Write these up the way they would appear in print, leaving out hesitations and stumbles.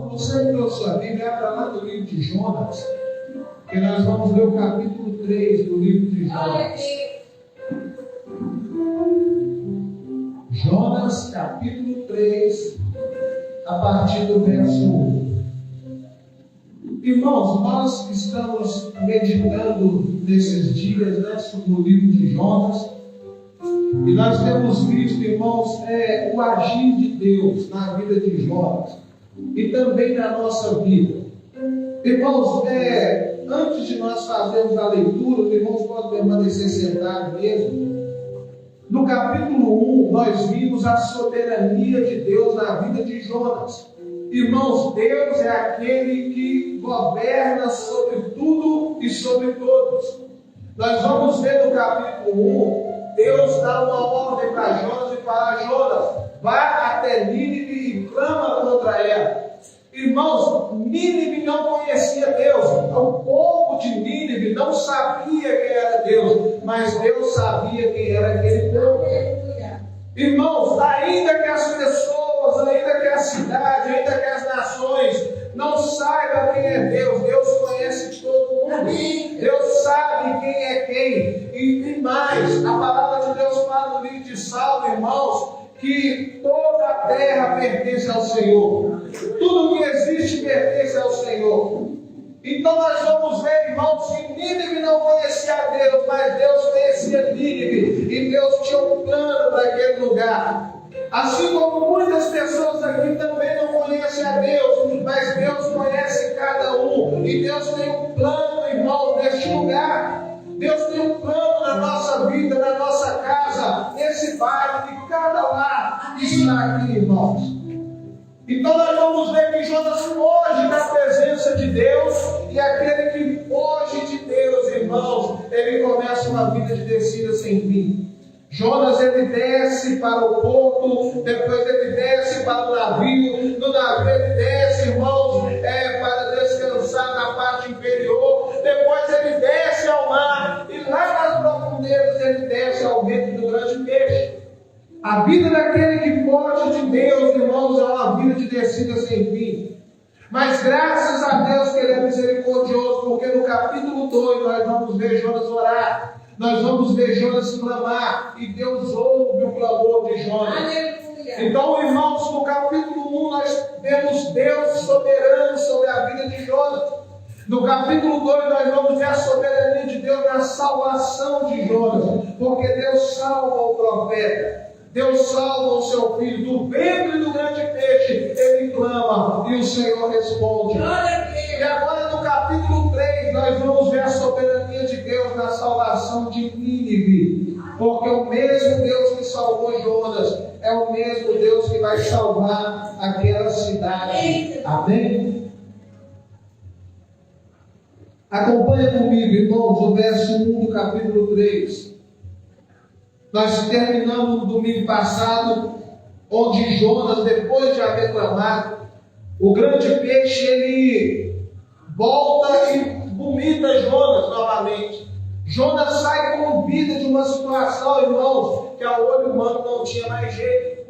Você trouxe sua Bíblia, abra lá no livro de Jonas, que nós vamos ler o capítulo 3 do livro de Jonas. Jonas, capítulo 3, a partir do verso 1. Irmãos, nós estamos meditando nesses dias, no livro de Jonas, e nós temos visto, irmãos, o agir de Deus na vida de Jonas e também na nossa vida. Irmãos, antes de nós fazermos a leitura, os irmãos podem permanecer sentados mesmo. No capítulo 1, nós vimos a soberania de Deus na vida de Jonas. Irmãos, Deus é aquele que governa sobre tudo e sobre todos. Nós vamos ver no capítulo 1, Deus dá uma ordem para Jonas e fala: Jonas, vá até Nínive e clama contra ela. Irmãos, Nínive não conhecia Deus. O povo de Nínive não sabia quem era Deus, mas Deus sabia quem era aquele povo. Irmãos, ainda que as pessoas, ainda que a cidade, ainda que as nações não saibam quem é Deus, Deus conhece todo mundo. Deus sabe quem é quem. E mais, a palavra de Deus fala no livro de Salmo, irmãos, que toda a terra pertence ao Senhor. Tudo que existe pertence ao Senhor. Então nós vamos ver, irmãos, que Nínive não conhecia Deus, mas Deus conhecia Nínive. E Deus tinha um plano para aquele lugar. Assim como muitas pessoas aqui também não conhecem a Deus, mas Deus conhece cada um. E Deus tem um plano, irmãos, neste lugar. Deus tem um plano na nossa vida, na nossa casa, nesse bairro, que cada lar está aqui, irmãos. Então nós vamos ver que Jonas foge da presença de Deus, e aquele que foge de Deus, irmãos, ele começa uma vida de descida sem fim. Jonas, ele desce para o porto, depois ele desce para o navio, no navio ele desce, irmãos, para descansar na parte inferior, depois ele desce ao mar, e lá nas profundezas ele desce ao ventre do grande peixe. A vida daquele que foge de Deus, irmãos, é uma vida de descida sem fim. Mas graças a Deus que ele é misericordioso, porque no capítulo 2 nós vamos ver Jonas orar. Nós vamos ver Jonas clamar, e Deus ouve o clamor de Jonas. Aleluia. Então, irmãos, no capítulo 1 nós vemos Deus soberano sobre a vida de Jonas. No capítulo 2 nós vamos ver a soberania de Deus na salvação de Jonas, porque Deus salva o profeta. Deus salva o seu filho do ventre do grande peixe. Ele clama e o Senhor responde. E agora no capítulo 3 nós vamos ver a soberania de Deus na salvação de Nínive. Porque o mesmo Deus que salvou Jonas é o mesmo Deus que vai salvar aquela cidade. Amém? Acompanha comigo, irmãos, o verso 1 do capítulo 3. Nós terminamos no domingo passado, onde Jonas, depois de haver clamado, o grande peixe, ele volta e vomita Jonas novamente. Jonas sai com vida de uma situação, irmãos, que ao olho humano não tinha mais jeito.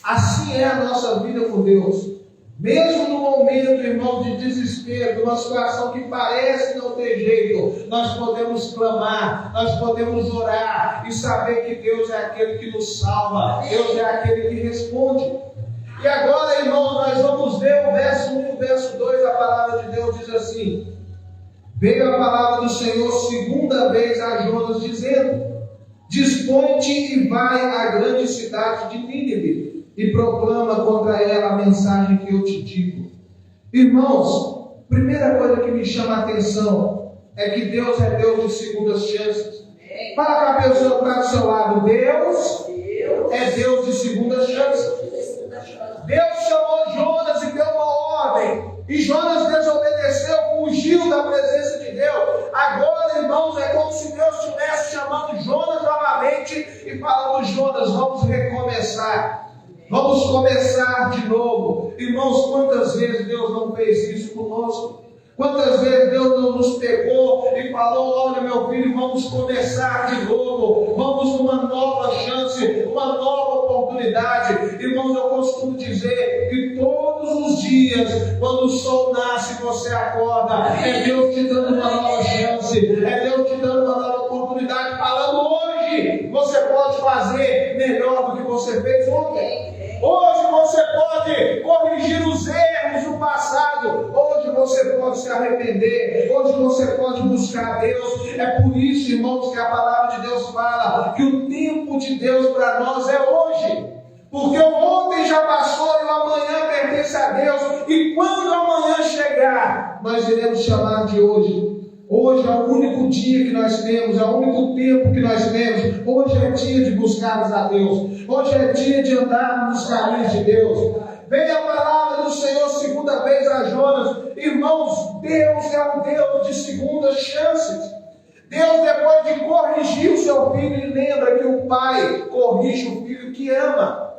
Assim é a nossa vida com Deus. Mesmo no momento, irmão, de desespero, de uma situação que parece não ter jeito, nós podemos clamar, nós podemos orar e saber que Deus é aquele que nos salva, Deus é aquele que responde. E agora, irmão, nós vamos ver o verso 1 e o verso 2, a palavra de Deus diz assim: veio a palavra do Senhor segunda vez a Jonas, dizendo: dispõe-te e vai à grande cidade de Nínive, e proclama contra ela a mensagem que eu te digo. Irmãos, primeira coisa que me chama a atenção é que Deus é Deus de segundas chances. Fala com a pessoa que está do seu lado: Deus é Deus de segundas chances. Deus chamou Jonas e deu uma ordem, e Jonas desobedeceu, fugiu da presença de Deus. Agora, irmãos, é como se Deus estivesse chamando Jonas novamente e falando: Jonas, vamos recomeçar. Vamos começar de novo. Irmãos, quantas vezes Deus não fez isso conosco? Quantas vezes Deus não nos pegou e falou: olha, meu filho, vamos começar de novo. Vamos numa nova chance, uma nova oportunidade. oportunidade. Irmãos, eu costumo dizer que todos os dias, quando o sol nasce, você acorda, é Deus te dando uma nova chance, é Deus te dando uma nova oportunidade, falando: hoje você pode fazer melhor do que você fez ontem. Hoje você pode corrigir os erros do passado. Hoje você pode se arrepender. Hoje você pode buscar a Deus. É por isso, irmãos, que a palavra de Deus fala que o tempo de Deus para nós é hoje. Porque o ontem já passou e o amanhã pertence a Deus. E quando o amanhã chegar, nós iremos chamar de hoje. Hoje é o único dia que nós temos, é o único tempo que nós temos. Hoje é dia de buscarmos a Deus. Hoje é dia de andarmos nos caminhos de Deus. Veio a palavra do Senhor segunda vez a Jonas. Irmãos, Deus é um Deus de segundas chances. Deus, depois de corrigir o seu filho, ele lembra que o pai corrige o filho que ama.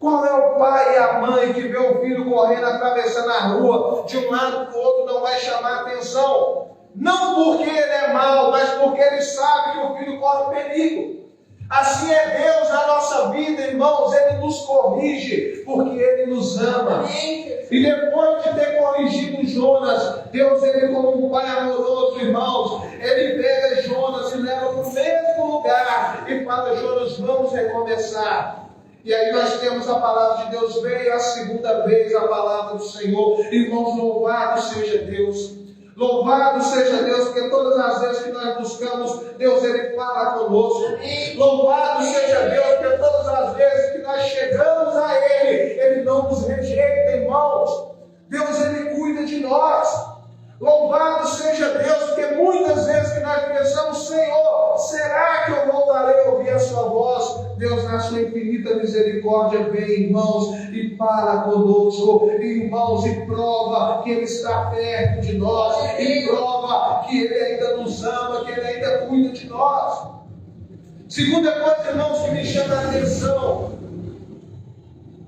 Qual é o pai e a mãe que vê o filho correndo, atravessando a rua, de um lado para o outro, não vai chamar atenção? Não porque ele é mau, mas porque ele sabe que o filho corre perigo. Assim é Deus na nossa vida, irmãos. Ele nos corrige porque Ele nos ama. E depois de ter corrigido Jonas, Deus, Ele como um pai amoroso, irmãos, Ele pega Jonas e leva para o mesmo lugar e fala: Jonas, vamos recomeçar. E aí nós temos a palavra de Deus. Veio a segunda vez a palavra do Senhor. Irmãos, louvado seja Deus. Louvado seja Deus, porque todas as vezes que nós buscamos, Deus, Ele fala conosco. Louvado seja Deus, porque todas as vezes que nós chegamos a Ele, Ele não nos rejeita, irmãos. Deus, Ele cuida de nós. Louvado seja Deus, porque muitas vezes que nós pensamos: Senhor, será que eu voltarei a ouvir a sua voz? Deus, na sua infinita misericórdia, vem, irmãos, e fala conosco, irmãos, e prova que Ele está perto de nós, e prova que Ele ainda nos ama, que Ele ainda cuida de nós. Segunda coisa, irmãos, que me chama a atenção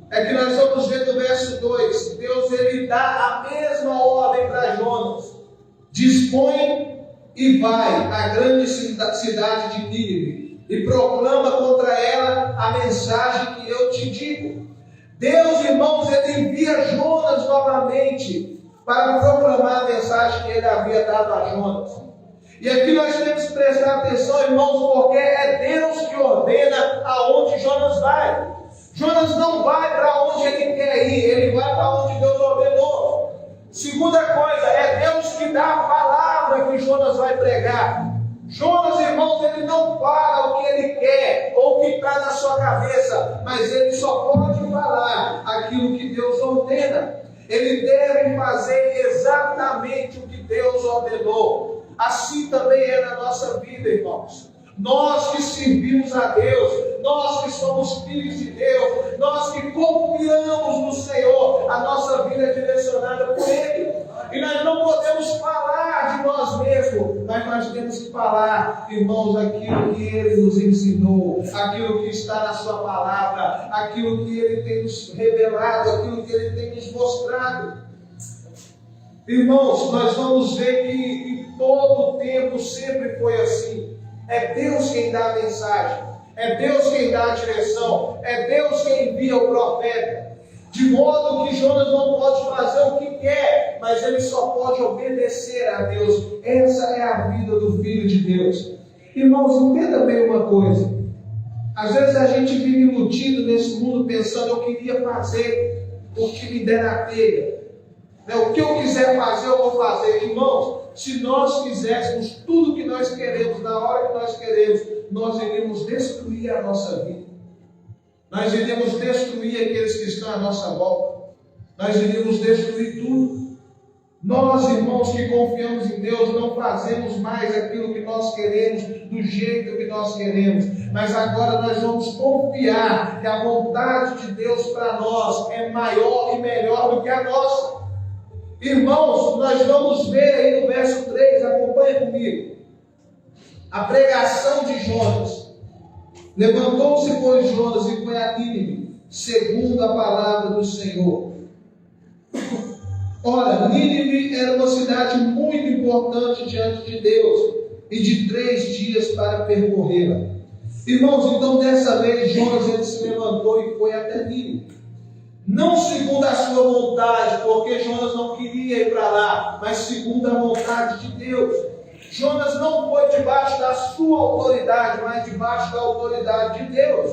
é que nós vamos ver no verso 2, Deus, Ele dá a mesma ordem para Jonas: dispõe e vai à grande cidade de Nínive e proclama contra ela a mensagem que eu te digo. Deus, irmãos, Ele envia Jonas novamente para proclamar a mensagem que Ele havia dado a Jonas. E aqui nós temos que prestar atenção, irmãos, porque é Deus que ordena aonde Jonas vai. Jonas não vai para onde ele quer ir, ele vai para onde Deus ordenou. Segunda coisa, é Deus que dá a palavra que Jonas vai pregar. Jonas, irmãos, ele não fala o que ele quer ou o que está na sua cabeça, mas ele só pode falar aquilo que Deus ordena. Ele deve fazer exatamente o que Deus ordenou. Assim também é na nossa vida, irmãos. Nós que servimos a Deus, nós que somos filhos de Deus, nós que confiamos no Senhor, a nossa vida é direcionada por Ele. E nós não podemos falar de nós mesmos, mas nós temos que falar, irmãos, aquilo que Ele nos ensinou, aquilo que está na Sua palavra, aquilo que Ele tem nos revelado, aquilo que Ele tem nos mostrado. Irmãos, nós vamos ver que em todo o tempo sempre foi assim. É Deus quem dá a mensagem, é Deus quem dá a direção, é Deus quem envia o profeta. De modo que Jonas não pode fazer o que quer, mas ele só pode obedecer a Deus. Essa é a vida do Filho de Deus. Irmãos, entenda bem uma coisa. Às vezes a gente vive iludido nesse mundo pensando: eu queria fazer o que me der na telha. O que eu quiser fazer, eu vou fazer. Irmãos, se nós fizéssemos tudo o que nós queremos, na hora que nós queremos, nós iríamos destruir a nossa vida. Nós iríamos destruir aqueles que estão à nossa volta. Nós iríamos destruir tudo. Nós, irmãos, que confiamos em Deus, não fazemos mais aquilo que nós queremos, do jeito que nós queremos. Mas agora nós vamos confiar que a vontade de Deus para nós é maior e melhor do que a nossa. Irmãos, nós vamos ver aí no verso 3, acompanhe comigo. A pregação de Jonas. Levantou-se, pois, Jonas e foi a Nínive, segundo a palavra do Senhor. Ora, Nínive era uma cidade muito importante diante de Deus, e de 3 dias para percorrê-la. Irmãos, então dessa vez Jonas ele se levantou e foi até Nínive. Não segundo a sua vontade, porque Jonas não queria ir para lá, mas segundo a vontade de Deus. Jonas não foi debaixo da sua autoridade, mas debaixo da autoridade de Deus.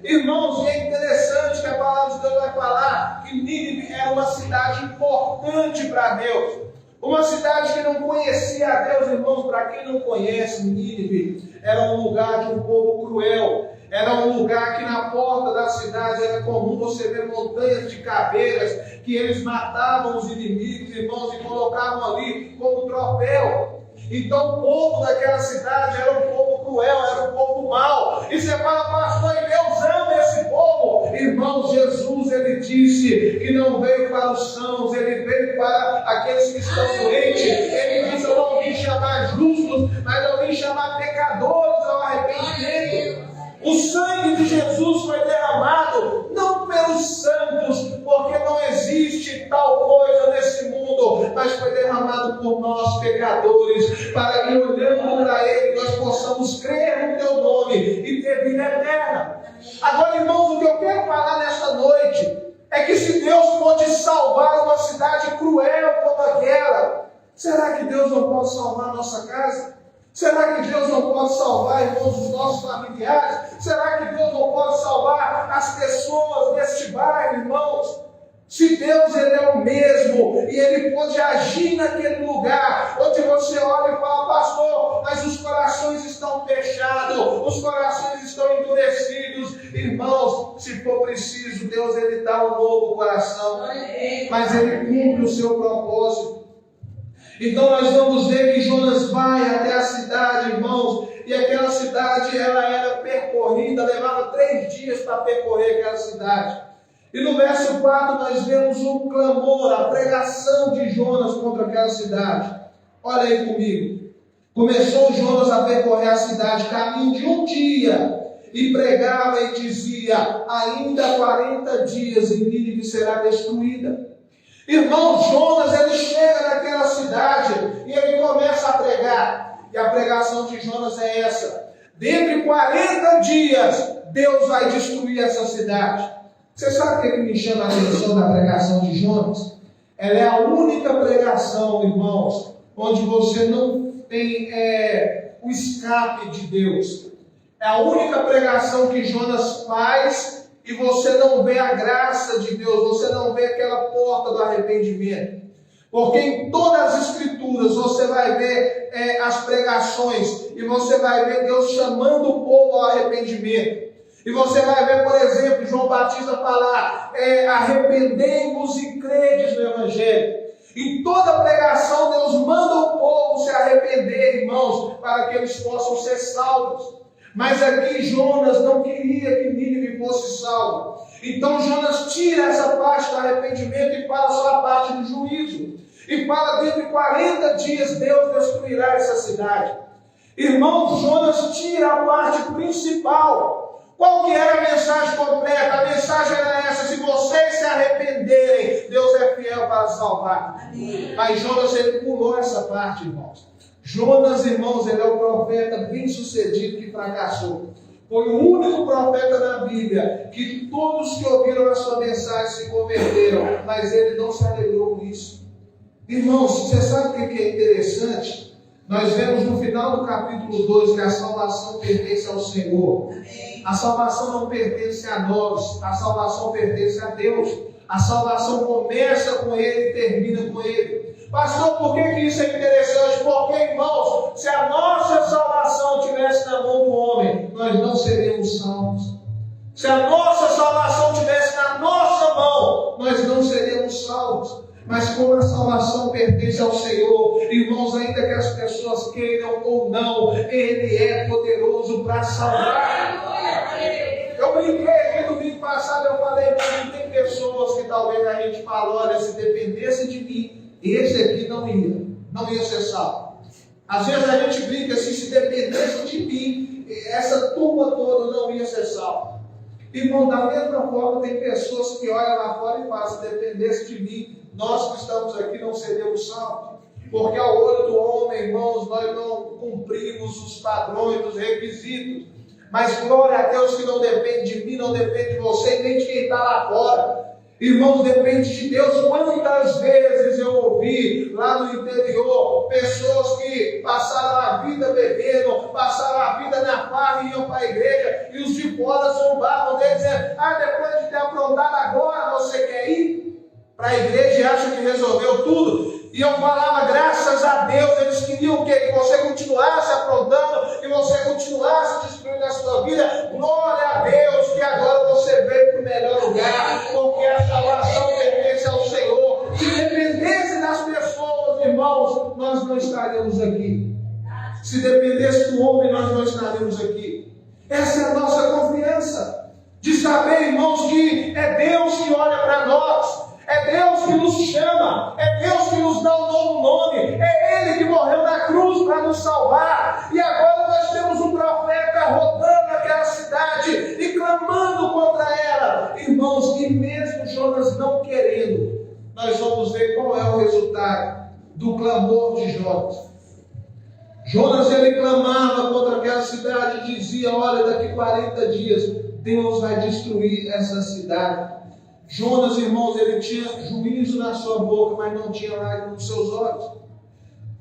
Irmãos, e é interessante que a palavra de Deus vai falar que Nínive era uma cidade importante para Deus. Uma cidade que não conhecia a Deus, irmãos. Para quem não conhece, Nínive era um lugar de um povo cruel. Era um lugar que na porta da cidade era comum você ver montanhas de caveiras, que eles matavam os inimigos, irmãos, e colocavam ali como troféu. Então o povo daquela cidade era um povo cruel, era um povo mau. E você fala, pastor, e Deus ama esse povo. Irmãos, Jesus, ele disse que não veio para os sãos, ele veio para aqueles que estão doentes. Ele disse, eu não vim chamar justos, mas eu vim chamar pecadores ao arrependimento. O sangue de Jesus foi derramado, não pelos santos, porque não existe tal coisa nesse mundo, mas foi derramado por nós pecadores, para que olhando para Ele nós possamos crer no Teu nome e ter vida eterna. Agora, irmãos, o que eu quero falar nesta noite é que se Deus pode salvar uma cidade cruel como aquela, será que Deus não pode salvar a nossa casa? Será que Deus não pode salvar, irmãos, os nossos familiares? Será que Deus não pode salvar as pessoas deste bairro, irmãos? Se Deus ele é o mesmo e Ele pode agir naquele lugar onde você olha e fala, pastor, mas os corações estão fechados, os corações estão endurecidos. Irmãos, se for preciso, Deus ele dá um novo coração, mas Ele cumpre o seu propósito. Então nós vamos ver que Jonas vai até a cidade, irmãos, e aquela cidade ela era percorrida, levava 3 dias para percorrer aquela cidade. E no verso 4 nós vemos um clamor, a pregação de Jonas contra aquela cidade. Olha aí comigo. Começou Jonas a percorrer a cidade, caminho de um dia, e pregava e dizia, ainda 40 dias e Nínive será destruída. Irmão, Jonas, ele chega naquela cidade e ele começa a pregar. E a pregação de Jonas é essa. Dentro de 40 dias, Deus vai destruir essa cidade. Você sabe o que me chama a atenção da pregação de Jonas? Ela é a única pregação, irmãos, onde você não tem o escape de Deus. É a única pregação que Jonas faz e você não vê a graça de Deus, você não vê aquela porta do arrependimento. Porque em todas as escrituras você vai ver as pregações e você vai ver Deus chamando o povo ao arrependimento. E você vai ver, por exemplo, João Batista falar, arrependei-vos e credes no Evangelho. Em toda pregação Deus manda o povo se arrepender, irmãos, para que eles possam ser salvos. Mas aqui Jonas não queria que Nínive fosse salvo. Então Jonas tira essa parte do arrependimento e fala só a parte do juízo. E fala, dentro de 40 dias Deus destruirá essa cidade. Irmãos, Jonas tira a parte principal. Qual que era a mensagem completa? A mensagem era essa: se vocês se arrependerem, Deus é fiel para salvar. Amém. Mas Jonas ele pulou essa parte, irmãos. Jonas, irmãos, ele é o profeta bem-sucedido que fracassou. Foi o único profeta da Bíblia que todos que ouviram a sua mensagem se converteram, mas ele não se alegrou com isso. Irmãos, você sabe o que é interessante? Nós vemos no final do capítulo 2 que a salvação pertence ao Senhor. A salvação não pertence a nós, a salvação pertence a Deus. A salvação começa com Ele e termina com Ele. Pastor, por que isso é interessante? Porque, irmãos, se a nossa salvação estivesse na mão do homem, nós não seríamos salvos. Se a nossa salvação estivesse na nossa mão, nós não seríamos salvos. Mas como a salvação pertence ao Senhor, irmãos, ainda que as pessoas queiram ou não, Ele é poderoso para salvar. Eu brinquei aqui no domingo passado, eu falei que tem pessoas que talvez a gente fala, olha, se dependesse de mim, esse aqui não ia ser salvo. Às vezes a gente brinca assim, se dependesse de mim, essa turma toda não ia ser salva. Irmão, da mesma forma, tem pessoas que olham lá fora e falam, se dependesse de mim, nós que estamos aqui não seríamos salvos. Porque ao olho do homem, irmãos, nós não cumprimos os padrões, os requisitos. Mas glória a Deus que não depende de mim, não depende de você, nem de quem está lá fora. Irmãos, depende de Deus. Quantas vezes eu ouvi lá no interior pessoas que passaram a vida bebendo, passaram a vida na farra e iam para a igreja, e os de fora zombavam deles, dizendo: depois de ter aprontado agora, você quer ir para a igreja e acha que resolveu tudo? E eu falava: graças a Deus. Eles queriam o quê? Que você continuasse aprontando, que você continuasse destruindo a sua vida. Glória a Deus que agora você veio para o melhor lugar, porque a salvação pertence ao Senhor. Se dependesse das pessoas, irmãos, nós não estaríamos aqui. Se dependesse do homem, nós não estaríamos aqui. Essa é a nossa confiança, de saber, irmãos, que é Deus que olha para nós. É Deus que nos chama, é Deus que nos dá um novo nome, é Ele que morreu na cruz para nos salvar. E agora nós temos um profeta rodando aquela cidade e clamando contra ela. Irmãos, e mesmo Jonas não querendo, nós vamos ver qual é o resultado do clamor de Jonas. Jonas, ele clamava contra aquela cidade e dizia: olha, daqui 40 dias Deus vai destruir essa cidade. Jonas, irmãos, ele tinha juízo na sua boca, mas não tinha lágrimas nos seus olhos.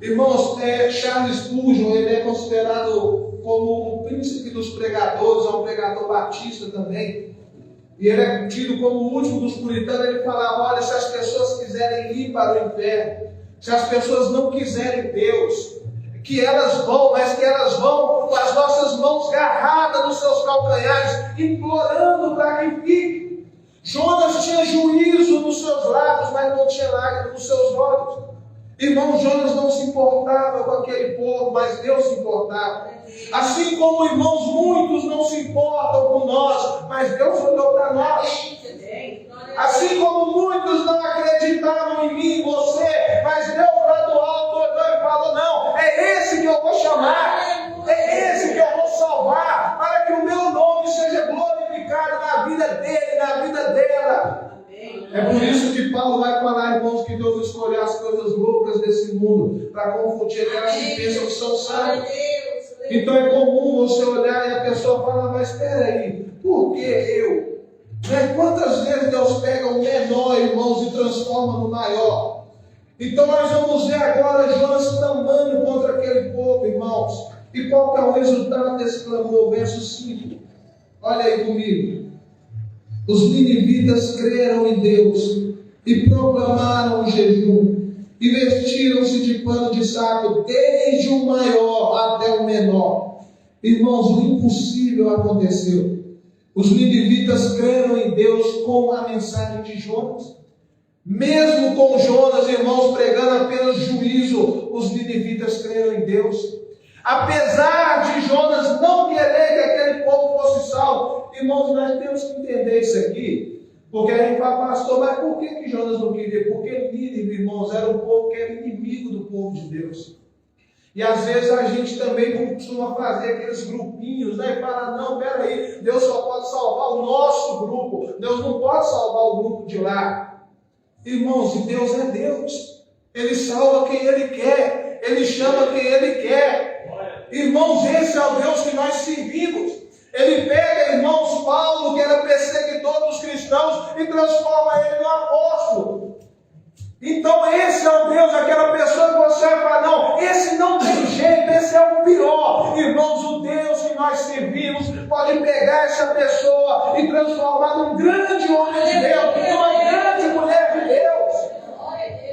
Irmãos, Charles Spurgeon, ele é considerado como o príncipe dos pregadores, é um pregador batista também. E ele é tido como o último dos puritanos. Ele falava: olha, se as pessoas quiserem ir para o inferno, se as pessoas não quiserem Deus, que elas vão, mas que elas vão com as nossas mãos garradas nos seus calcanhares, implorando para que fique. Jonas tinha juízo nos seus lábios, mas não tinha lágrimas nos seus olhos. Irmão, Jonas não se importava com aquele povo, mas Deus se importava. Assim como, irmãos, muitos não se importam com nós, mas Deus olhou para nós. Assim como muitos não acreditavam em mim e você, mas Deus lá do alto olhou e falou: não, é esse que eu vou chamar, é esse que eu vou salvar, para que o meu nome seja glorificado na vida dele, na vida dela. É por isso que Paulo vai falar, irmãos, que Deus escolheu as coisas loucas desse mundo para confundir aquelas que pensam que são sábios. Então é comum você olhar e a pessoa falar: mas espera aí, por que eu? Quantas vezes Deus pega o menor, irmãos, e transforma no maior? Então nós vamos ver agora Jonas clamando contra aquele povo, irmãos. E qual que é o resultado desse clamor? Verso 5. Olha aí comigo. Os ninivitas creram em Deus e proclamaram o jejum e vestiram-se de pano de saco, desde o maior até o menor. Irmãos, o impossível aconteceu. Os ninivitas creram em Deus com a mensagem de Jonas. Mesmo com Jonas, irmãos, pregando apenas juízo, os ninivitas creram em Deus. Apesar de Jonas não querer que aquele povo fosse salvo, irmãos, nós temos que entender isso aqui, porque a gente fala: pastor, mas por que Jonas não queria? Porque Nínive, irmãos, era um povo que era inimigo do povo de Deus. E às vezes a gente também costuma fazer aqueles grupinhos, né? E fala: não, peraí, Deus só pode salvar o nosso grupo, Deus não pode salvar o grupo de lá. Irmãos, e Deus é Deus, Ele salva quem Ele quer, Ele chama quem Ele quer. Irmãos, esse é o Deus que nós servimos. Ele pega, irmãos, Paulo, que era perseguidor dos cristãos, e transforma ele no apóstolo. Então esse é o Deus, aquela pessoa que você vai falar: não, esse não tem jeito, esse é o pior. Irmãos, o Deus que nós servimos pode pegar essa pessoa e transformar num grande homem de Deus, numa grande mulher de Deus.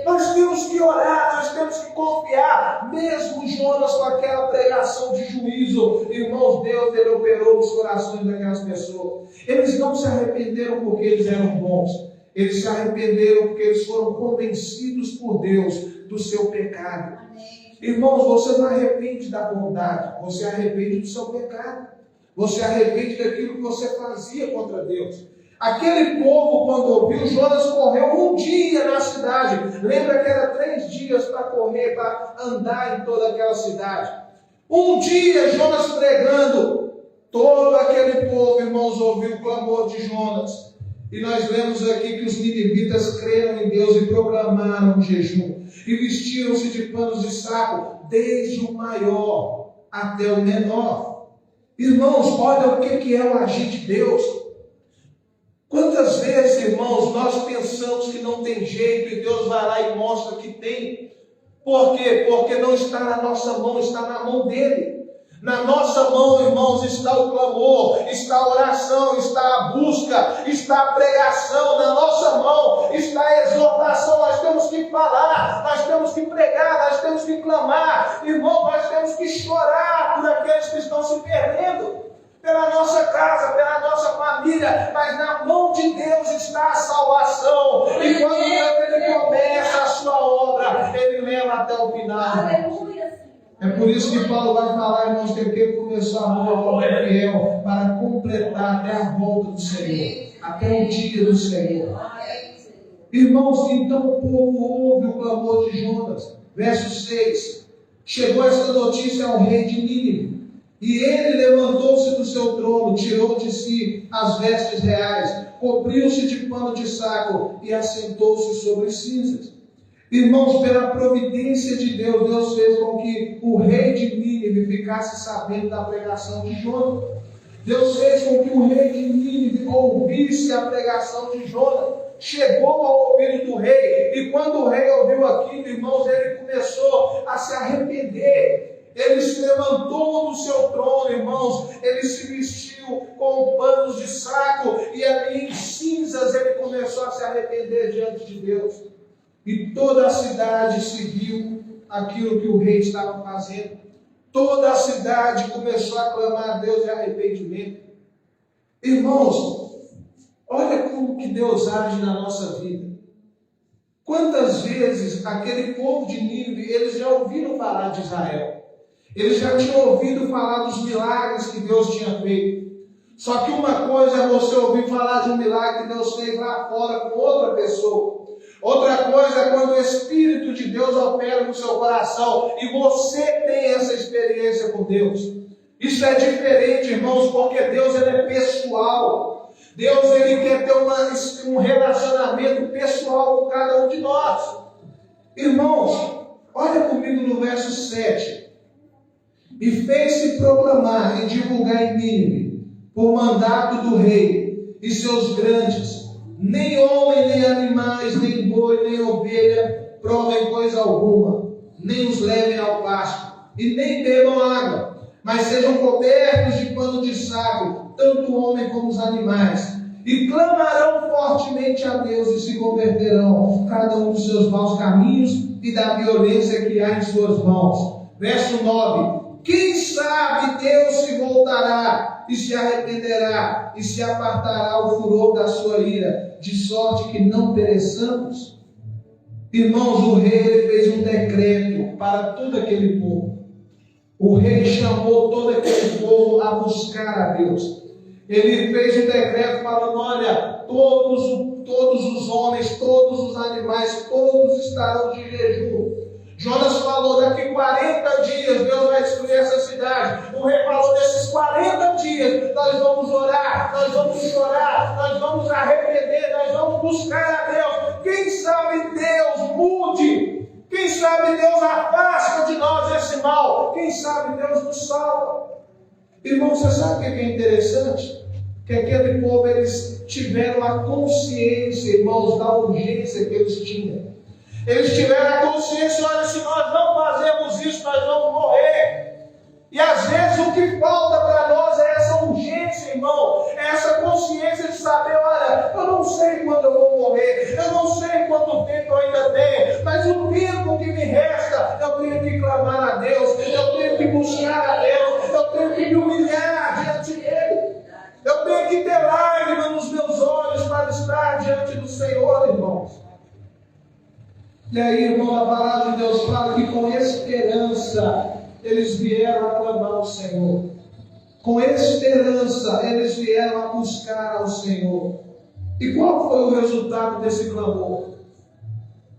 Nós temos que orar, nós temos que confiar. Mesmo Jonas com aquela pregação de juízo, irmãos, Deus, Ele operou nos corações daquelas pessoas. Eles não se arrependeram porque eles eram bons. Eles se arrependeram porque eles foram convencidos por Deus do seu pecado. Amém. Irmãos, você não arrepende da bondade, você arrepende do seu pecado. Você arrepende daquilo que você fazia contra Deus. Aquele povo, quando ouviu, Jonas correu um dia na cidade. Lembra que era 3 dias para correr, para andar em toda aquela cidade. Um dia Jonas pregando. Todo aquele povo, irmãos, ouviu o clamor de Jonas. E nós lemos aqui que os ninivitas creram em Deus e proclamaram o jejum. E vestiram-se de panos de saco, desde o maior até o menor. Irmãos, olha o que é o agir de Deus. Quantas vezes, irmãos, nós pensamos que não tem jeito e Deus vai lá e mostra que tem. Por quê? Porque não está na nossa mão, está na mão dele. Na nossa mão, irmãos, está o clamor, está a oração, está a busca, está a pregação. Na nossa mão está a exortação. Nós temos que falar, nós temos que pregar, nós temos que clamar. Irmão, nós temos que chorar por aqueles que estão se perdendo. Pela nossa casa, pela nossa família, mas na mão de Deus está a salvação. E quando Ele começa a sua obra, Ele leva até o final. É por isso que Paulo vai falar, irmãos, que Ele começou a obra fiel para completar até a volta do Senhor, até o dia do Senhor. Irmãos, então o povo ouve o clamor de Jonas. Verso 6. Chegou esta notícia ao rei de Nínive. E ele levantou-se do seu trono, tirou de si as vestes reais, cobriu-se de pano de saco e assentou-se sobre cinzas. Irmãos, pela providência de Deus, Deus fez com que o rei de Nínive ficasse sabendo da pregação de Jonas. Deus fez com que o rei de Nínive ouvisse a pregação de Jonas. Chegou ao ouvido do rei, e quando o rei ouviu aquilo, irmãos, ele começou a se arrepender. Ele se levantou do seu trono, irmãos, ele se vestiu com panos de saco, e ali em cinzas ele começou a se arrepender diante de Deus. E toda a cidade seguiu aquilo que o rei estava fazendo. Toda a cidade começou a clamar a Deus de arrependimento. Irmãos, olha como que Deus age na nossa vida. Quantas vezes aquele povo de Nínive, eles já ouviram falar de Israel. Eles já tinham ouvido falar dos milagres que Deus tinha feito. Só que uma coisa é você ouvir falar de um milagre que Deus fez lá fora com outra pessoa. Outra coisa é quando o Espírito de Deus opera no seu coração e você tem essa experiência com Deus. Isso é diferente, irmãos, porque Deus ele é pessoal. Deus ele quer ter um relacionamento pessoal com cada um de nós. Irmãos, olha comigo no verso 7. E fez-se proclamar e divulgar em Nínive, por mandato do rei e seus grandes, nem homem, nem animais, nem boi, nem ovelha, provem coisa alguma, nem os levem ao pasto, e nem bebam água, mas sejam cobertos de pano de saco, tanto o homem como os animais, e clamarão fortemente a Deus, e se converterão, cada um dos seus maus caminhos, e da violência que há em suas mãos. Verso 9. Quem sabe Deus se voltará e se arrependerá e se apartará o furor da sua ira, de sorte que não pereçamos. Irmãos, o rei fez um decreto para todo aquele povo. O rei chamou todo aquele povo a buscar a Deus. Ele fez um decreto falando, olha, todos os homens, todos os animais, todos estarão de jejum. Jonas falou, daqui 40 dias Deus vai destruir essa cidade. O rei falou, nesses 40 dias nós vamos orar, nós vamos chorar, nós vamos arrepender, nós vamos buscar a Deus. Quem sabe Deus mude, quem sabe Deus afasta de nós esse mal, quem sabe Deus nos salva. Irmão, você sabe o que é interessante? Que aquele povo, eles tiveram a consciência, irmãos, da urgência que eles tinham. Eles tiveram a consciência, olha, se nós não fazemos isso, nós vamos morrer. E às vezes o que falta para nós é essa urgência, irmão. É essa consciência de saber, olha, eu não sei quando eu vou morrer, eu não sei quanto tempo eu ainda tenho, mas o tempo que me resta, eu tenho que clamar a Deus, eu tenho que buscar a Deus, eu tenho que me humilhar diante dele. Eu tenho que ter lágrimas nos meus olhos para estar diante do Senhor, irmãos. E aí, irmão, a palavra de Deus fala que com esperança eles vieram a clamar ao Senhor. Com esperança eles vieram a buscar ao Senhor. E qual foi o resultado desse clamor?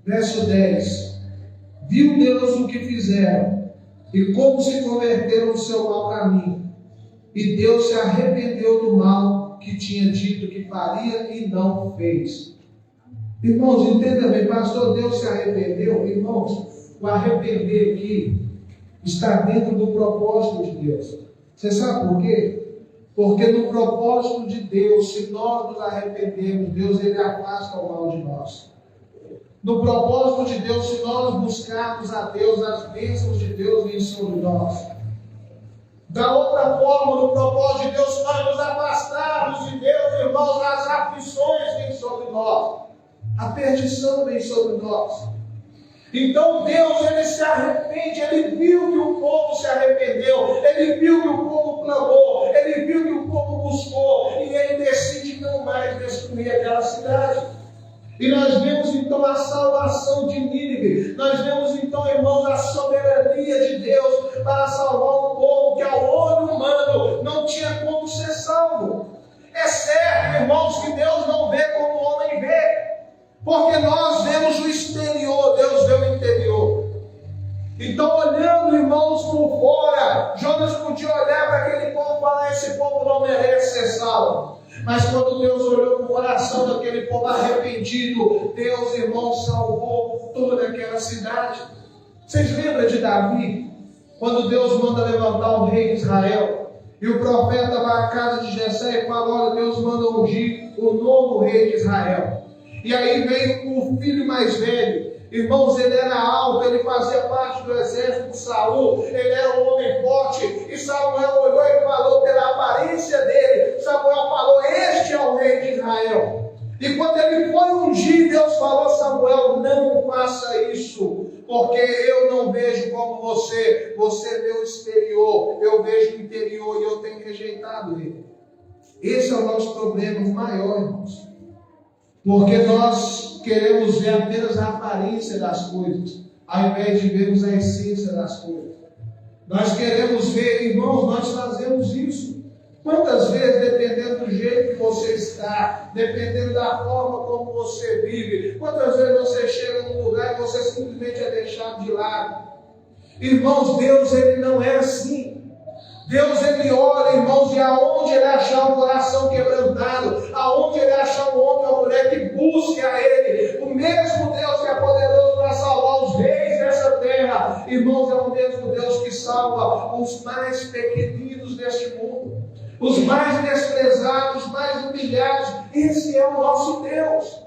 Verso 10. Viu Deus o que fizeram e como se converteram do seu mau caminho. E Deus se arrependeu do mal que tinha dito que faria e não fez. Irmãos, entenda bem, pastor, Deus se arrependeu? Irmãos, o arrepender aqui está dentro do propósito de Deus. Você sabe por quê? Porque no propósito de Deus, se nós nos arrependemos, Deus ele afasta o mal de nós. No propósito de Deus, se nós buscarmos a Deus, as bênçãos de Deus vêm sobre nós. Da outra forma, no propósito de Deus, se nós nos afastarmos de Deus, irmãos, as aflições vêm sobre nós. A perdição vem sobre nós. Então Deus, ele se arrepende, ele viu que o povo se arrependeu, ele viu que o povo clamou, ele viu que o povo buscou, e ele decide não mais destruir aquela cidade. E nós vemos então a salvação de Nínive, nós vemos então, irmãos, a soberania de Deus para salvar um povo que ao olho humano não tinha como ser salvo. É certo, irmãos, que Deus não vê como o homem vê. Porque nós vemos o exterior, Deus vê o interior. Então, olhando, irmãos, por fora, Jonas podia olhar para aquele povo e falar: esse povo não merece ser salvo. Mas quando Deus olhou para o coração daquele povo arrependido, Deus, irmãos, salvou toda aquela cidade. Vocês lembram de Davi? Quando Deus manda levantar o rei de Israel, e o profeta vai à casa de Jessé e fala: olha, Deus manda ungir o novo rei de Israel. E aí veio o filho mais velho. Irmãos, ele era alto, ele fazia parte do exército de Saul, ele era um homem forte. E Samuel olhou e falou pela aparência dele. Samuel falou: este é o rei de Israel. E quando ele foi ungir, Deus falou: Samuel, não faça isso, porque eu não vejo como você vê o exterior, eu vejo o interior, e eu tenho rejeitado ele. Esse é o nosso problema maior, irmãos. Porque nós queremos ver apenas a aparência das coisas, ao invés de vermos a essência das coisas. Nós queremos ver, irmãos, nós fazemos isso. Quantas vezes, dependendo do jeito que você está, dependendo da forma como você vive, quantas vezes você chega num lugar e você simplesmente é deixado de lado. Irmãos, Deus, ele não é assim. Deus, ele olha, irmãos, e aonde ele achar um coração quebrantado, aonde ele achar um homem ou mulher que busque a ele, o mesmo Deus que é poderoso para salvar os reis dessa terra, irmãos, é o mesmo Deus que salva os mais pequeninos deste mundo, os mais desprezados, os mais humilhados. Esse é o nosso Deus.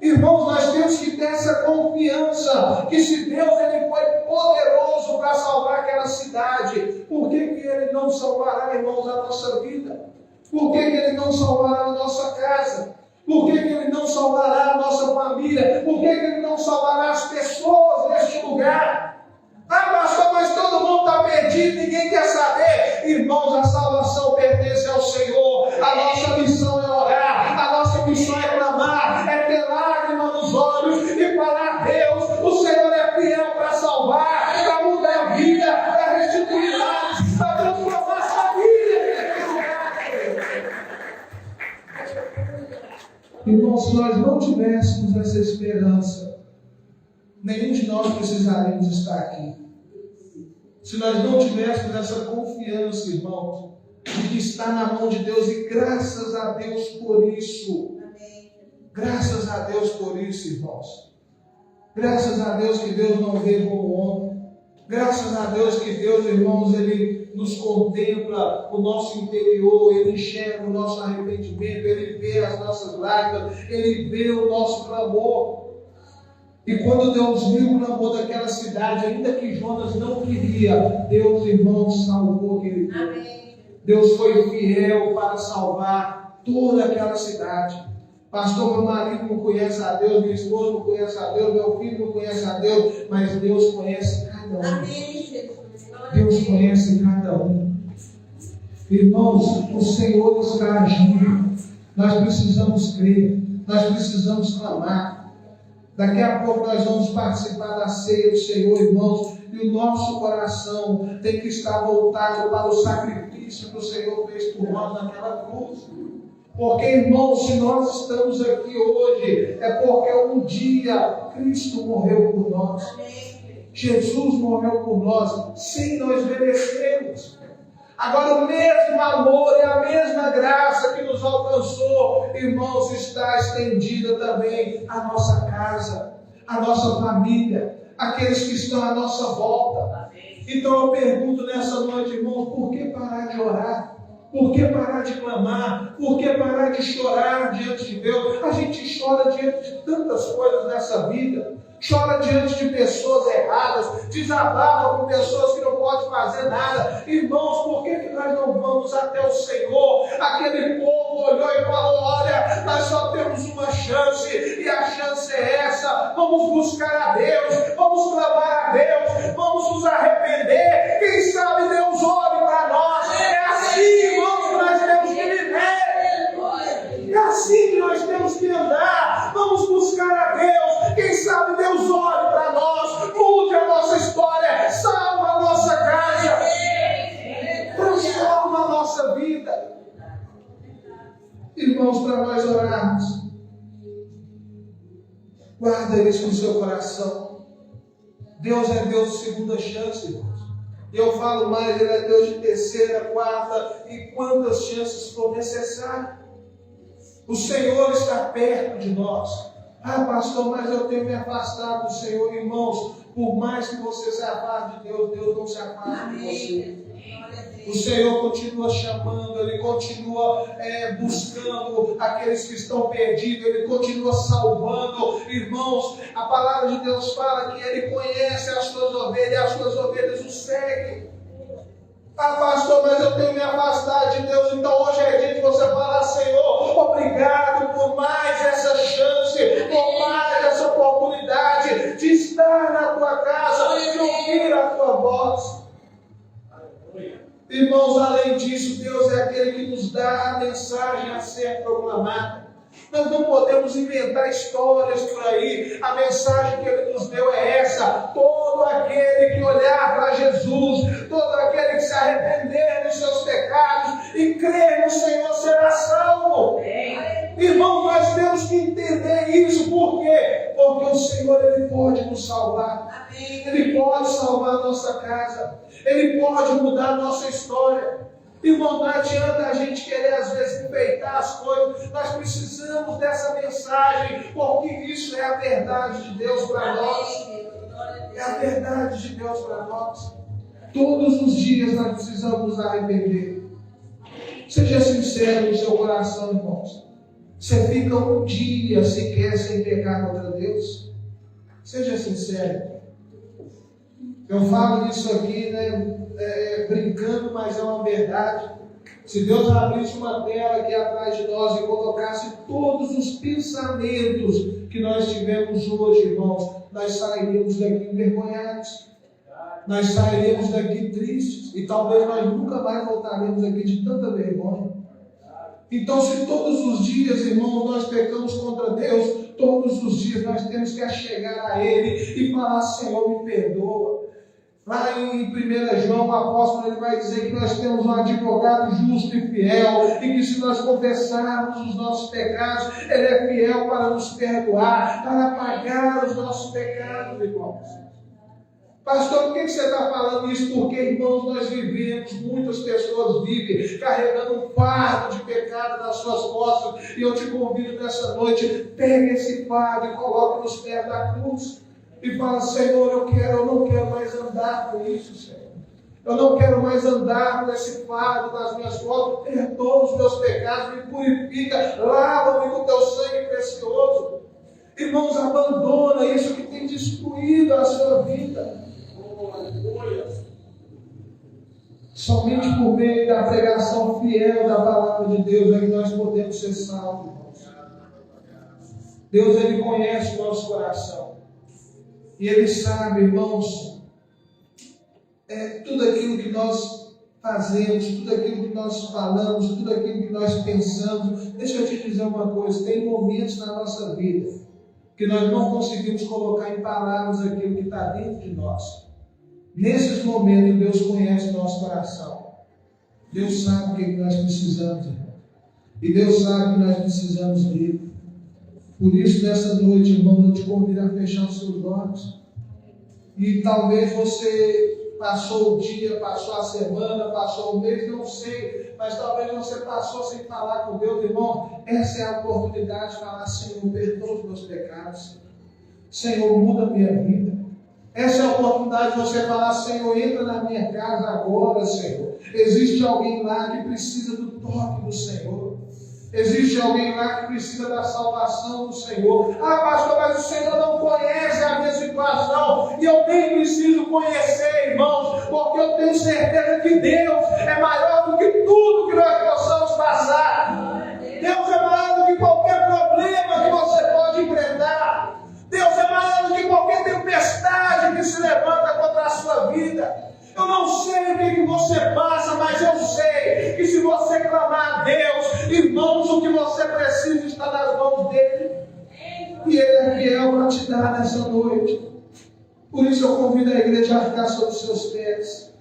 Irmãos, nós temos que ter essa confiança que se Deus ele foi poderoso para salvar aquela cidade, por que ele não salvará, irmãos, a nossa vida? Por que ele não salvará a nossa casa? Por que ele não salvará a nossa família? Por que ele não salvará as pessoas neste lugar? Ah, pastor, mas todo mundo está perdido, ninguém quer saber. Irmãos, a salvação pertence ao Senhor. A nossa missão é orar, a nossa missão é clamar, é ter lágrima nos olhos e falar: Deus, o Senhor é fiel para salvar, para mudar a vida, para restituir lares, para transformar a família. Irmãos, se nós não tivéssemos essa esperança, nenhum de nós precisaríamos estar aqui. Se nós não tivéssemos essa confiança, irmãos, de que está na mão de Deus, e graças a Deus por isso. Graças a Deus por isso, irmãos. Graças a Deus que Deus não vê como homem. Graças a Deus que Deus, irmãos, ele nos contempla o nosso interior, ele enxerga o nosso arrependimento, ele vê as nossas lágrimas, ele vê o nosso clamor. E quando Deus viu o clamor daquela cidade, ainda que Jonas não queria, Deus, irmãos, salvou aquele povo. Deus foi fiel para salvar toda aquela cidade. Pastor, meu marido não conhece a Deus, minha esposa não conhece a Deus, meu filho não conhece a Deus, mas Deus conhece cada um. Deus conhece cada um. Irmãos, o Senhor está agindo. Nós precisamos crer, nós precisamos clamar. Daqui a pouco nós vamos participar da ceia do Senhor, irmãos, e o nosso coração tem que estar voltado para o sacrifício que o Senhor fez por nós naquela cruz. Porque, irmãos, se nós estamos aqui hoje, é porque um dia Cristo morreu por nós. Jesus morreu por nós, sem nós merecermos. Agora, o mesmo amor e a mesma graça que nos alcançou, irmãos, está estendida também à nossa casa, à nossa família, àqueles que estão à nossa volta. Então eu pergunto nessa noite, irmão, por que parar de orar? Por que parar de clamar? Por que parar de chorar diante de Deus? A gente chora diante de tantas coisas nessa vida. Chora diante de pessoas erradas, desabafa com pessoas que não podem fazer nada. Irmãos, por que nós não vamos até o Senhor? Aquele povo olhou e falou: olha, nós só temos uma chance, e a chance é essa. Vamos buscar a Deus, vamos clamar a Deus, vamos nos arrepender. Quem sabe Deus olhe para nós. É assim, irmãos, que nós temos que viver. É assim que nós temos que andar. Vamos buscar a Deus. Quem sabe Deus olhe para nós, mude a nossa história, salva a nossa casa, transforma a nossa vida. Irmãos, para nós orarmos, guarda isso no seu coração. Deus é Deus de segunda chance, irmãos. E eu falo mais, Ele é Deus de terceira, quarta e quantas chances for necessário. O Senhor está perto de nós. Ah, pastor, mas eu tenho me afastado do Senhor. Irmãos, por mais que você se afaste de Deus, Deus não se afasta de você. O Senhor continua chamando, Ele continua buscando aqueles que estão perdidos, Ele continua salvando. Irmãos, a palavra de Deus fala que Ele conhece as suas ovelhas e as suas ovelhas o seguem. Ah, pastor, mas eu tenho me afastado de Deus. Então hoje é dia de você falar: Senhor, obrigado por mais essa chance, por mais essa oportunidade de estar na tua casa, de ouvir a tua voz. Irmãos, além disso, Deus é aquele que nos dá a mensagem a ser proclamada. Nós não podemos inventar histórias por aí. A mensagem que Ele nos deu é essa: todo aquele que olhar para Jesus, todo aquele que se arrepender dos seus pecados e crer no Senhor será salvo. Irmão, nós temos que entender isso. Por quê? Porque o Senhor, Ele pode nos salvar. Ele pode salvar a nossa casa. Ele pode mudar a nossa história. Irmão, não adianta a gente querer às vezes enfeitar as coisas. Nós precisamos dessa mensagem, porque isso é a verdade de Deus para nós. É a verdade de Deus para nós. Todos os dias nós precisamos nos arrepender. Seja sincero no seu coração, irmãos. Você fica um dia sequer sem pecar contra Deus? Seja sincero. Eu falo isso aqui, brincando, mas é uma verdade. Se Deus abrisse uma tela aqui atrás de nós e colocasse todos os pensamentos que nós tivemos hoje, irmãos, nós sairíamos daqui envergonhados. Nós sairíamos daqui tristes. E talvez nós nunca mais voltaremos aqui de tanta vergonha. Então, se todos os dias, irmãos, nós pecamos contra Deus, todos os dias nós temos que chegar a Ele e falar: Senhor, me perdoa. Lá em 1 João, o apóstolo, ele vai dizer que nós temos um advogado justo e fiel, e que se nós confessarmos os nossos pecados, Ele é fiel para nos perdoar, para pagar os nossos pecados, irmãos. Pastor, por que você está falando isso? Porque, irmãos, nós vivemos, muitas pessoas vivem carregando um fardo de pecado nas suas costas, e eu te convido nessa noite: pegue esse fardo e coloque nos pés da cruz. E fala: Senhor, eu não quero mais andar com isso, Senhor. Eu não quero mais andar com esse fardo nas minhas costas. Perdoa os meus pecados, me purifica, lava-me com teu sangue precioso. Irmãos, abandona isso que tem destruído a sua vida. Somente por meio da pregação fiel da palavra de Deus é que nós podemos ser salvos, irmãos. Deus, Ele conhece o nosso coração. E Ele sabe, irmãos, tudo aquilo que nós fazemos, tudo aquilo que nós falamos, tudo aquilo que nós pensamos. Deixa eu te dizer uma coisa: tem momentos na nossa vida que nós não conseguimos colocar em palavras aquilo que está dentro de nós. Nesses momentos, Deus conhece o nosso coração. Deus sabe o que nós precisamos, irmão. E Deus sabe que nós precisamos dele. Por isso, nessa noite, irmão, eu te convido a fechar os seus olhos. E talvez você passou o dia, passou a semana, passou o mês, não sei, mas talvez você passou sem falar com Deus, irmão. Essa é a oportunidade de falar: Senhor, perdoa os meus pecados. Senhor, muda a minha vida. Essa é a oportunidade de você falar: Senhor, entra na minha casa agora, Senhor. Existe alguém lá que precisa do toque do Senhor. Existe alguém lá que precisa da salvação do Senhor. Ah, pastor, mas o Senhor não conhece a minha situação. E eu nem preciso conhecer, irmãos, porque eu tenho certeza que Deus é maior do que tudo que nós possamos passar. Deus é maior do que qualquer problema que você pode enfrentar. Deus é maior do que qualquer tempestade que se levanta contra a sua vida. Eu não sei o que você passa, mas eu sei que se você clamar a Deus, irmãos, o que você precisa está nas mãos dele. E ele é fiel para te dar nessa noite. Por isso eu convido a igreja a ficar sobre os seus pés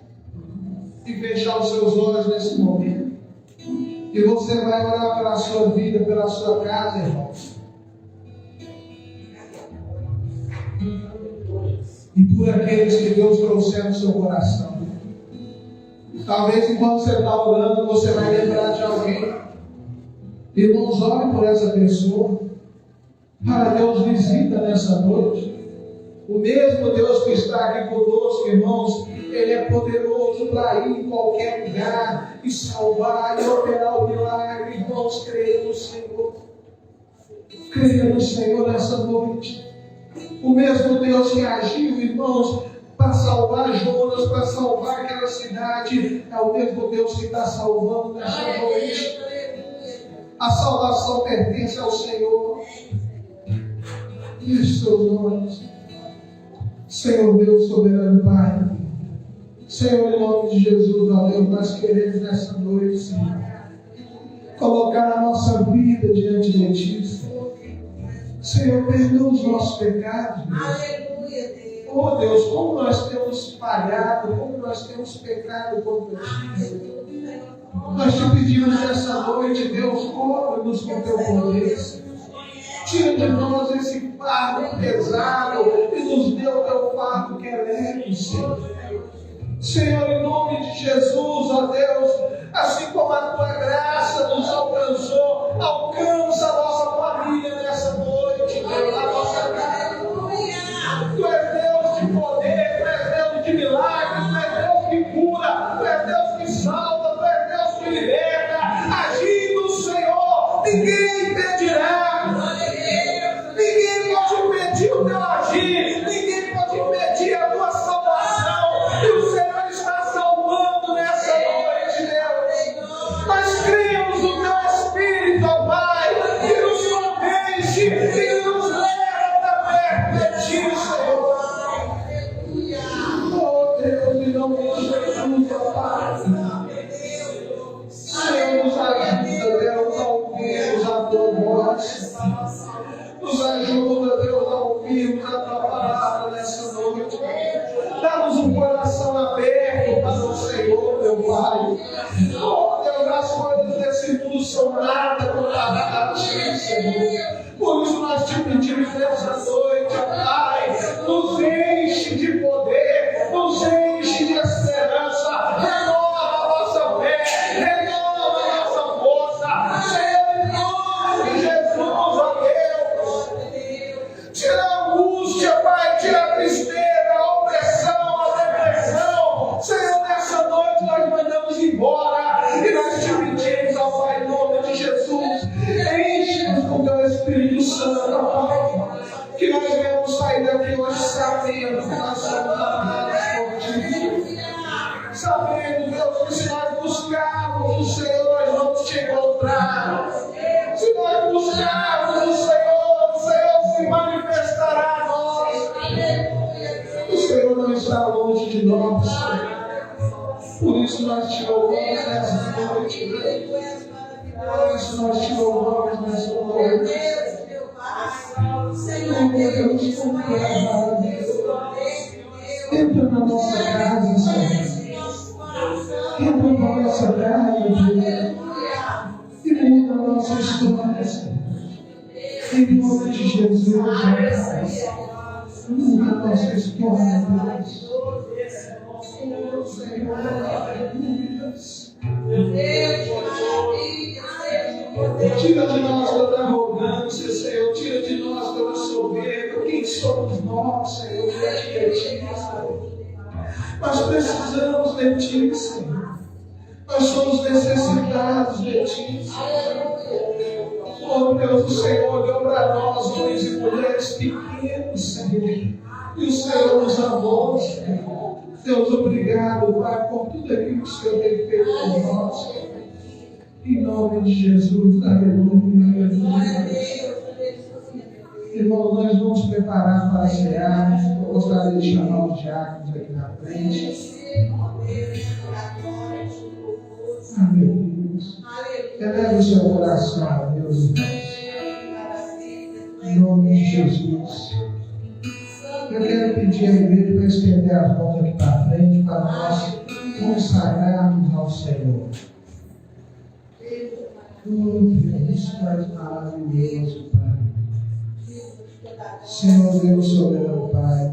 e fechar os seus olhos nesse momento. E você vai orar pela sua vida, pela sua casa, irmãos. E por aqueles que Deus trouxer no seu coração. Talvez enquanto você está orando, você vai lembrar de alguém. Irmãos, ore por essa pessoa. Para Deus visita nessa noite. O mesmo Deus que está aqui conosco, irmãos, Ele é poderoso para ir em qualquer lugar e salvar e operar o milagre. Irmãos, creia no Senhor. Creia no Senhor nessa noite. O mesmo Deus que agiu, irmãos, para salvar Jonas, para salvar aquela cidade, é o mesmo Deus que está salvando nessa noite. A salvação pertence ao Senhor. Feche seus olhos. Senhor Deus soberano Pai, Senhor, em nome de Jesus, ó Deus, nós queremos nessa noite, Senhor, colocar a nossa vida diante de Ti, Senhor. Senhor, perdoa os nossos pecados, Deus. Oh Deus, como nós temos falhado, como nós temos pecado contra Ti, Senhor. Nós Te pedimos nessa noite, Deus, cobre-nos com Teu poder, Senhor. Tira de nós esse fardo pesado e nos dê o Teu fardo que é leve, Senhor. Senhor, em nome de Jesus, ó Deus, assim como a Tua graça nos alcançou, alcança a nossa família nessa noite, Deus, a nossa casa. Tu és Deus de poder, Tu és Deus de milagres, Tu és Deus que cura, Tu és Deus que salva, Tu és Deus que liberta. Agindo, Senhor, ninguém impedirá. Ninguém pode impedir o Teu agir, ninguém pode impedir a Tua salvação. E o Senhor está salvando nessa noite, Deus. Nós cremos no Teu Espírito, ó Pai, que nos convence e que nos leva para perto de Ti, Senhor. Oh Deus, em nome de Jesus, ó Pai. Senhor, nos ajuda, Deus, a ouvirmos a Tua voz. Nos ajuda, Deus, a ouvirmos a Tua palavra nessa noite. Dá-nos um coração aberto para o Senhor, meu Pai. Oh, Deus, as coisas desse mundo são nada comparadas a Ti, Senhor. Por isso nós Te pedimos nessa noite, ó Pai, nos enche de poder, nos enche de esperança, renova a nossa fé, renova a nossa força. Senhor, em nome de Jesus, ó Deus. Tira a angústia, Pai, tira a tristeza, a opressão, a depressão. Senhor, nessa noite nós mandamos embora e nós Te pedimos, ó Pai, em nome de Jesus, enche-nos com Teu Espírito Santo, ó Pai, que nós venhamos sair daqui hoje sabendo que nós somos amados por Ti. Sabendo, Deus, que se nós buscarmos o Senhor, nós vamos Te encontrar. Se nós buscarmos o Senhor se manifestará a nós. O Senhor não está longe de nós. Por isso nós Te louvamos nessa noite. Por isso nós Te louvamos nessa noite. Senhor Deus, como é maravilhoso. Entra na nossa casa, Senhor. Entra na nossa casa, Deus. E muda a nossa história, Senhor. Em nome de Jesus, muda a nossa história, Deus. Oh, Senhor, aleluia. Tira de nós toda arrogância, Senhor. Tira de nós toda soberba. Quem somos nós, Senhor, diante de Ti, Senhor? Nós precisamos de Ti, Senhor. Nós somos necessitados de Ti, Senhor. Oh, Deus, o Senhor deu para nós, homens e mulheres pequenos, Senhor. E o Senhor nos amou, Senhor. Deus, obrigado, Pai, por tudo aquilo que o Senhor tem feito por nós, Senhor. Em nome de Jesus, aleluia, aleluia. Irmãos, nós vamos preparar para cear. Eu gostaria de chamar os diáconos aqui na frente. Ah, meu Deus. Eleve o seu coração a Deus, irmãos. Em nome de Jesus. Eu quero pedir à igreja para estender as mãos aqui para frente, para nós consagrarmos ao Senhor. Oh, Deus, Pai maravilhoso, Pai. Senhor Deus soberano, Pai.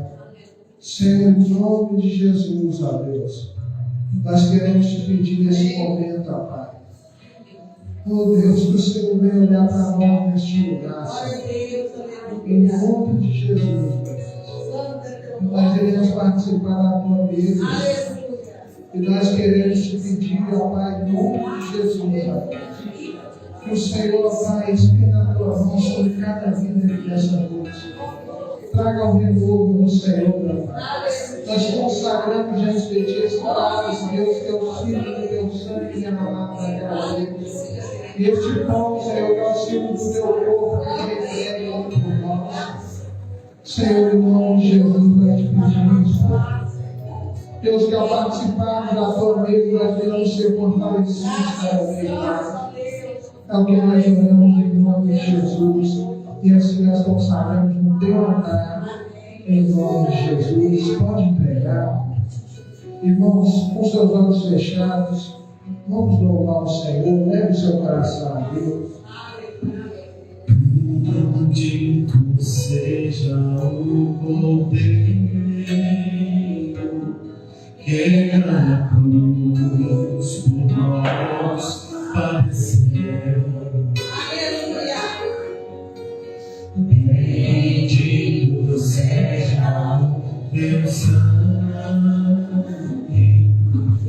Senhor, em nome de Jesus, ó Deus, nós queremos te pedir nesse momento, ó Pai. Oh Deus, que o Senhor venha olhar para nós neste lugar, Senhor. Em nome de Jesus, Deus. Nós queremos participar da tua mesa. E nós queremos te pedir, ó Pai, em nome de Jesus, ó Deus. Que o Senhor, ó Pai, estenda a tua mão sobre cada vida aqui dessa noite. Traga o renovo do Senhor, meu Pai. Nós consagramos diante de Ti esse prazo, Deus, Teu símbolo, Teu sangue derramado naquela vez. E este pão, Senhor, que é o símbolo do Teu corpo, que reprende por nós. Senhor, em nome de Jesus, nós te pedimos, Pai. Deus, que ao participarmos da Tua mesa, nós venhamos ser fortalecidos cada vez mais. É o que nós oramos em nome de Jesus. E assim nós consagramos no Teu altar, em nome de Jesus. Pode entregar. Irmãos, com seus olhos fechados, vamos louvar o Senhor. Leve o seu coração a Deus. Bendito seja o Cordeiro que na cruz por nós padeceu. Bendito seja o teu sangue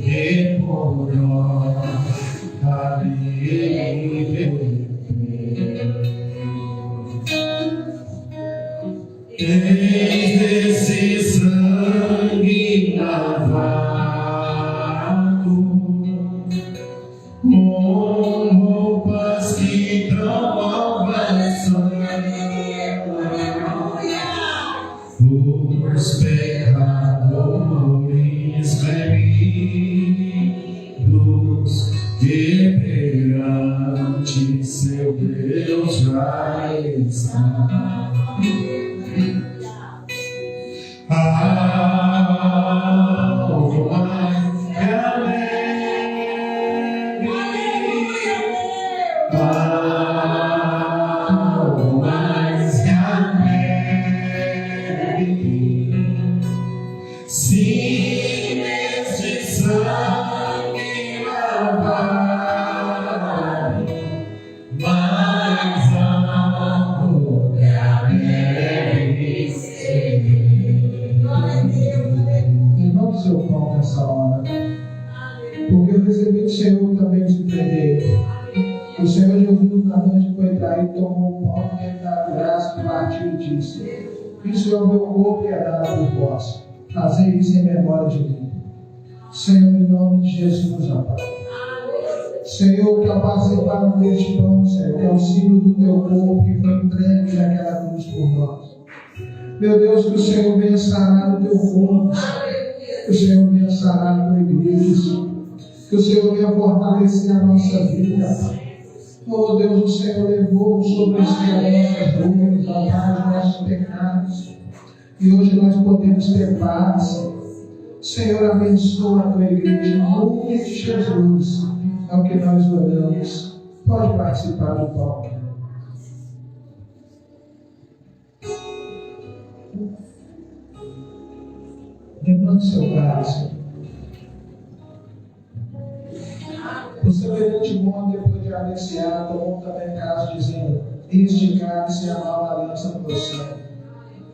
que por nós verteu. Eis esse sangue lavado com roupas que dão salvação. Os pecadores remidos que perante seu Deus já estão. Algo mais que alegre, algo mais que alegre, sim, neste sangue lavado, mais algo que alegre. Irmão do seu pão nessa hora. Porque eu recebi do Senhor que também te entreguei. O Senhor Jesus, na noite que foi traído, tomou o pão e ele dá graça e partiu e disse: isso é o meu corpo que é dado por vós. Fazei isso em memória de mim. Senhor, em nome de Jesus, ó Pai. Senhor, que ao participar deste pão, Senhor, que é o símbolo do teu corpo que foi entregue naquela cruz por nós. Meu Deus, que o Senhor venha sarar o teu corpo, que o Senhor venha sarar a tua igreja, que o Senhor venha fortalecer a nossa vida. Oh Deus, o Senhor levou sobre as nossas dores, ó Pai, os nossos pecados. E hoje nós podemos ter paz. Senhor, abençoa a tua igreja, em nome de Jesus. É o que nós oramos. Pode participar do pão. Levante seu braço. O semelhante modo, depois de anunciar, tomou também caso, dizendo: este cálice é a nova aliança no meu sangue.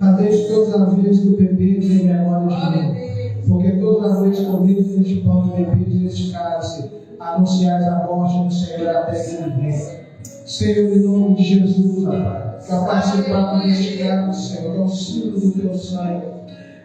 Mas deixe todas as vezes que bebedes em memória de mim, porque todas as vezes que comides neste pão e bebedes neste cálice, anunciais a morte do Senhor até que ele venha. Senhor, em nome de Jesus, Pai, que ao participar deste cálice, Senhor, é o símbolo do teu sangue,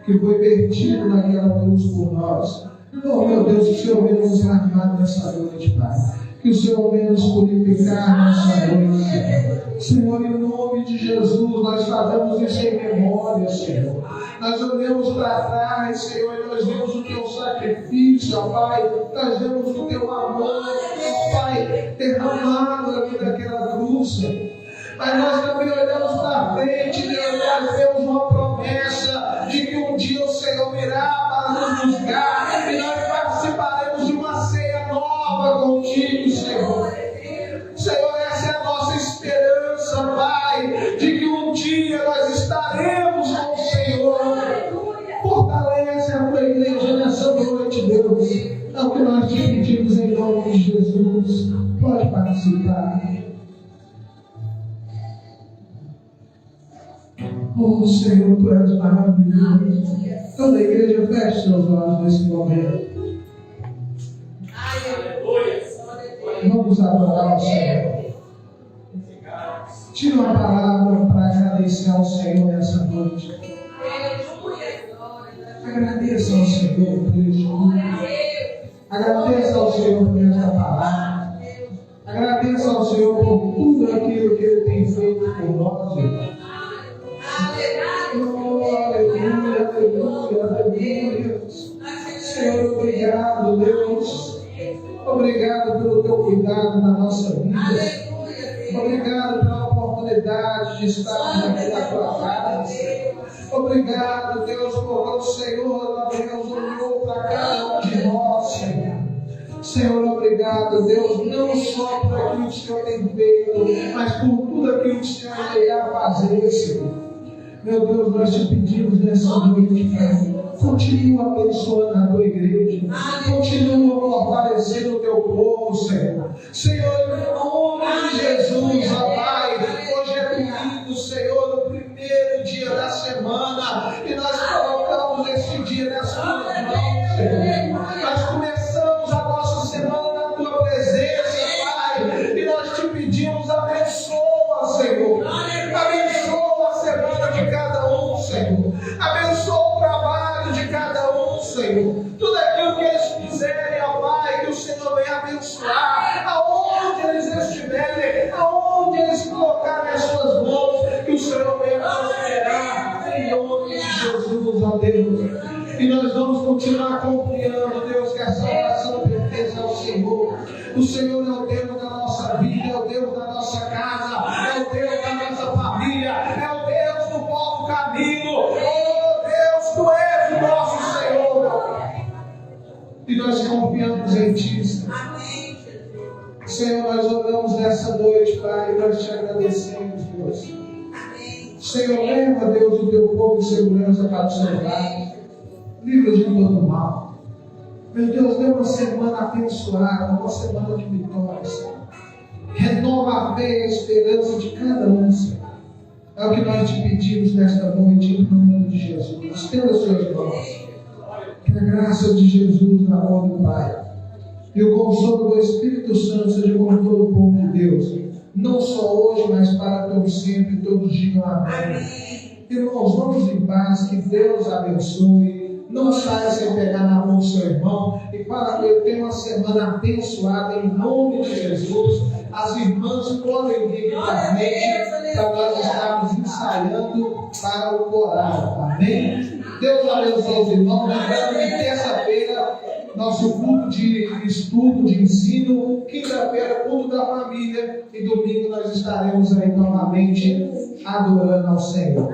que foi vertido naquela cruz por nós. Oh, meu Deus, que o Senhor venha nos lavar nessa noite, Pai. Que o Senhor venha nos purificar nessa noite. Senhor, em nome de Jesus, nós fazemos isso em memória, Senhor. Nós olhamos para trás, Senhor, e nós vemos o teu sacrifício, ó Pai. Nós vemos o teu amor, ó Pai, derramado ali daquela cruz, Senhor. Mas nós também olhamos para frente, Deus, nós vemos uma promessa de que um dia o Senhor virá para nos buscar e nós participaremos de uma ceia nova contigo, Senhor. Senhor, essa é a nossa esperança, Pai, de que um dia nós estaremos com o Senhor. Fortalece a tua igreja nessa noite, Deus. É o que nós te pedimos em nome de Jesus. Pode participar. Oh, Senhor, tu és maravilhoso. Toda a igreja feche seus olhos nesse momento. Vamos adorar o Senhor. Tira uma palavra para agradecer ao Senhor nessa noite. Agradeça ao Senhor por este. Agradeça ao Senhor por esta palavra. Agradeça ao Senhor por tudo aquilo que Ele tem feito por nós, irmãos. Aleluia, aleluia, aleluia. Senhor, obrigado, Deus. Obrigado pelo teu cuidado na nossa vida. Obrigado pela oportunidade de estarmos aqui na tua casa. Obrigado, Deus, porque o Senhor, Deus, olhou para cada um de nós, Senhor. Senhor, obrigado, Deus, não só por aquilo que o Senhor tem feito, mas por tudo aquilo que o Senhor irá fazer, Senhor. Meu Deus, nós te pedimos nessa noite, Pai. Continua abençoando a tua igreja. Continua fortalecendo o teu povo, Senhor. Senhor, em nome de Jesus, ó Pai. Hoje é domingo, Senhor, no primeiro dia da semana. E nós colocamos esse dia nas tuas mãos, Senhor. Nós começamos a nossa semana na tua presença, Pai. E nós te pedimos, abençoa, Senhor. Abençoa a semana de cada um, Senhor. Abençoa o trabalho de cada um, Senhor. Tudo aquilo que eles fizerem, ó Pai, que o Senhor venha abençoar. Aonde eles estiverem, aonde eles colocarem as suas mãos, que o Senhor venha prosperar. Em nome de Jesus, ó Deus. E nós vamos continuar confiando, Deus, que essa oração pertence ao Senhor. O Senhor é o Deus da nossa vida, é o Deus da nossa casa, é o Deus da nossa família, é o Deus do povo caminho. Oh Deus, tu és o nosso Senhor, meu Pai. E nós confiamos em Ti, Senhor. Senhor, nós oramos nessa noite, Pai, e nós te agradecemos, Deus. Senhor, leva, Deus, o teu povo em segurança para o seu lar. Livra de todo mal. Meu Deus, dê uma semana abençoada, uma semana de vitória, Senhor. Renova a fé e a esperança de cada um, Senhor. É o que nós te pedimos nesta noite, em nome de Jesus. Estenda suas mãos. Que a graça de Jesus, o amor do Pai e o consolo do Espírito Santo seja com todo o povo de Deus. Não só hoje, mas para todos sempre, todos digam amém. Irmãos, vamos em paz, que Deus abençoe. Não saia sem pegar na mão do seu irmão e fala que ele tem uma semana abençoada em nome de Jesus. As irmãs podem vir para frente para nós estarmos ensaiando para o coral. Amém? Deus abençoe os irmãos. Lembrando que terça-feira, nosso culto de estudo, de ensino. Quinta-feira, culto da família. E domingo nós estaremos aí novamente adorando ao Senhor.